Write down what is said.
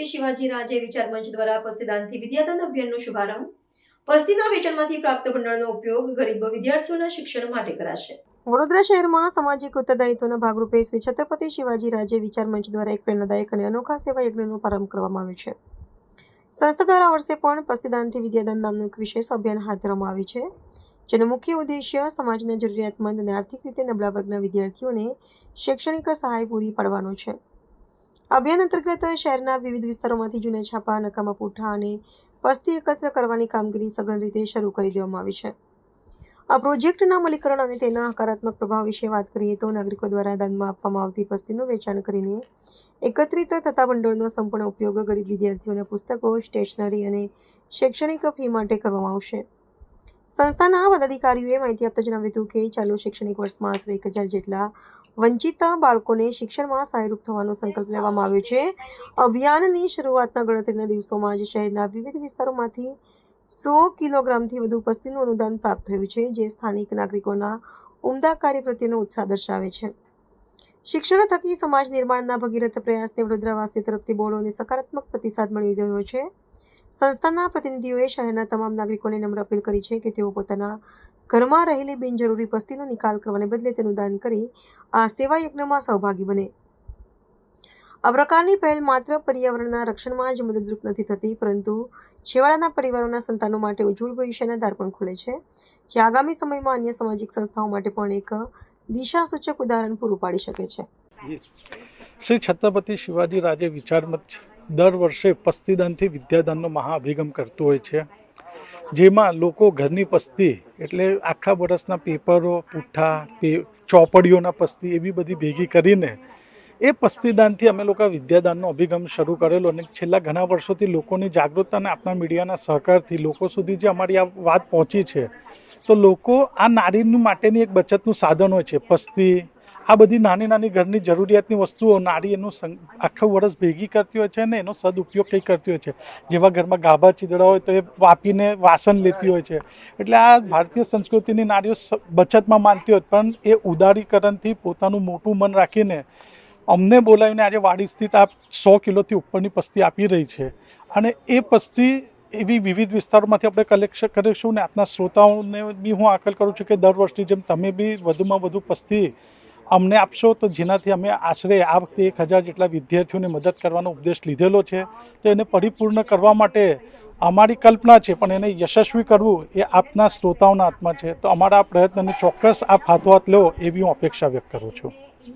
છત્રપતિ શિવાજી રાજે વિચાર મંચ દ્વારા પસ્તીદાનથી વિદ્યાદાન અભિયાનનો શુભારંભ. પસ્તીના વેચાણમાંથી પ્રાપ્ત ભંડોળનો ઉપયોગ ગરીબ વિદ્યાર્થીઓના શિક્ષણ માટે કરાશે. વડોદરા શહેરમાં સામાજિક ઉત્તરદાયિત્વના ભાગરૂપે શ્રી છત્રપતિ શિવાજી રાજે વિચાર મંચ દ્વારા એક પ્રેરણાદાયક અને અનોખા સેવા યજ્ઞનો પ્રારંભ કરવામાં આવ્યો છે. સંસ્થા દ્વારા આ વર્ષે પણ પસ્તીદાનથી વિદ્યાદાન નામનું એક વિશેષ અભિયાન હાથ ધરવામાં આવ્યું છે, જેનો મુખ્ય ઉદ્દેશ્ય સમાજના જરૂરિયાતમંદ અને આર્થિક રીતે નબળા વર્ગના વિદ્યાર્થીઓને શૈક્ષણિક સહાય પૂરી પાડવાનો છે. અભિયાન અંતર્ગત શહેરના વિવિધ વિસ્તારોમાંથી જૂના છાપા, નકામા પૂઠા અને પસ્તી એકત્ર કરવાની કામગીરી સઘન રીતે શરૂ કરી દેવામાં આવી છે. આ પ્રોજેક્ટના અમલીકરણ અને તેના હકારાત્મક પ્રભાવ વિશે વાત કરીએ તો નાગરિકો દ્વારા દાનમાં આપવામાં આવતી પસ્તીનું વેચાણ કરીને એકત્રિત થતા ભંડોળનો સંપૂર્ણ ઉપયોગ ગરીબ વિદ્યાર્થીઓના પુસ્તકો, સ્ટેશનરી અને શૈક્ષણિક ફી માટે કરવામાં આવશે. સંસ્થાના પદાધિકારીઓએ માહિતી આપતા જણાવ્યું હતું કે ચાલુ શૈક્ષણિક વર્ષમાં આશરે 1000 જેટલા વંચિત બાળકોને શિક્ષણમાં સહાયરૂપ થવાનો સંકલ્પ લેવામાં આવ્યો છે. અભિયાનની શરૂઆતના ગણતરીના દિવસોમાં જ શહેરના વિવિધ વિસ્તારોમાંથી 100 કિલોગ્રામથી વધુ પસ્તીનું અનુદાન પ્રાપ્ત થયું છે, જે સ્થાનિક નાગરિકોના ઉમદા કાર્ય પ્રત્યેનો ઉત્સાહ દર્શાવે છે. શિક્ષણ થકી સમાજ નિર્માણના ભગીરથ પ્રયાસને વડોદરાવાસીઓ તરફથી બહોળો અને સકારાત્મક પ્રતિસાદ મળી રહ્યો છે. સંસ્થાના પ્રતિનિધિઓએ શહેરના તમામ નાગરિકોને નમ્ર અપીલ કરી છે કે તેઓ પોતાના ઘરમાં રહેલી બિનજરૂરી પસ્તીનો નિકાલ કરવાને બદલે તેનું દાન કરી આ સેવા યજ્ઞમાં સહભાગી બને. આ પ્રકારની પહેલ માત્ર પર્યાવરણના રક્ષણમાં જ મદદરૂપ નથી થતી, પરંતુ છેવાડાના પરિવારોના સંતાનો માટે ઉજ્જવળ ભવિષ્યના દ્વાર પણ ખોલે છે, જે આગામી સમયમાં અન્ય સામાજિક સંસ્થાઓ માટે પણ એક દિશાસૂચક ઉદાહરણ પૂરું પાડી શકે છે. શ્રી છત્રપતિ શિવાજી રાજે વિચાર મંચ દર વર્ષે પસ્તીદાનથી વિદ્યાદાનનો મહાઅભિગમ કરતું હોય છે, જેમાં લોકો ઘરની પસ્તી એટલે આખા વર્ષના પેપરો, પૂઠા, ચોપડીઓના પસ્તી એવી બધી ભેગી કરીને એ પસ્તીદાનથી અમે લોકો વિદ્યાદાનનો અભિગમ શરૂ કરેલો અને છેલ્લા ઘણા વર્ષોથી લોકોની જાગૃતતા અને આપણા મીડિયાના સહકારથી લોકો સુધી જે અમારી આ વાત પહોંચી છે, તો લોકો આ નારી માટેની એક બચતનું સાધન હોય છે. પસ્તી આ બધી નાની નાની ઘરની જરૂરિયાતની વસ્તુઓ નારી એનું આખું વર્ષ ભેગી કરતી હોય છે અને એનો સદુપયોગ કંઈ કરતી હોય છે. જેવા ઘરમાં ગાભા ચીદડા હોય તો એ વાપીને વાસણ લેતી હોય છે. એટલે આ ભારતીય સંસ્કૃતિની નારીઓ બચતમાં માનતી હોય, પણ એ ઉદારીકરણથી પોતાનું મોટું મન રાખીને અમને બોલાવીને આજે વાડી સ્થિત આ 100 કિલોથી ઉપરની પસ્તી આપી રહી છે. અને એ પસ્તી એવી વિવિધ વિસ્તારોમાંથી આપણે કલેક્શન કરીશું ને આપના શ્રોતાઓને બી હું આકલ કરું છું કે દર વર્ષની જેમ તમે બી વધુમાં વધુ પસ્તી અમને આપશો, તો જેનાથી અમે આશરે આ વખતે 1000 જેટલા વિદ્યાર્થીઓને મદદ કરવાનો ઉપદેશ લીધેલો છે. તો એને પરિપૂર્ણ કરવા માટે અમારી કલ્પના છે, પણ એને યશસ્વી કરવું એ આપના શ્રોતાઓના હાથમાં છે. તો અમારા આ પ્રયત્નને ચોક્કસ આપ હાથો હાથ લો એવી હું અપેક્ષા વ્યક્ત કરું છું.